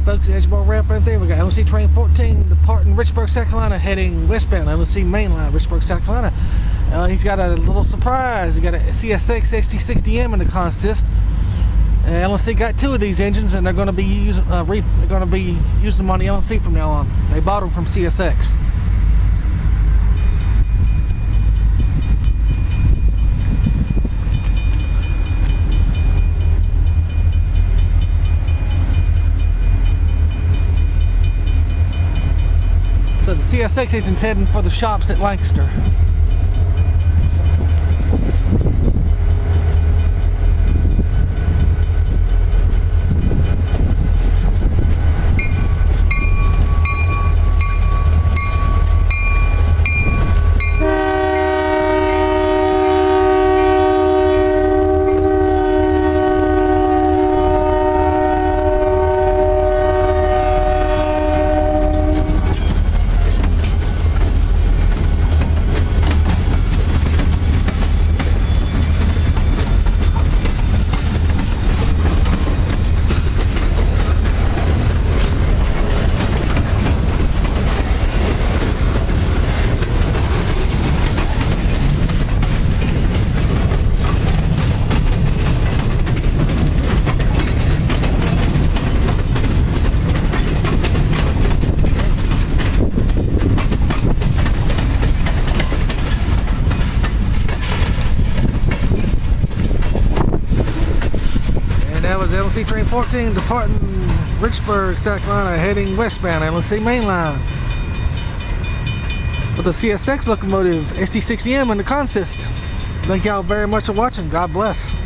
folks, Edgebar ramp right there. We got LNC train 14 departing Richburg, South Carolina, heading westbound. LNC Mainline, Richburg, South Carolina. He's got a little surprise. He got a CSX ST60M in the consist. LNC got 2 of these engines, and they're going to be using them on the LNC from now on. They bought them from CSX. So the CSX engine's heading for the shops at Lancaster. That was LNC train 14 departing Richburg, South Carolina, heading westbound. LNC Mainline with the CSX locomotive ST60M in the consist. Thank y'all very much for watching. God bless.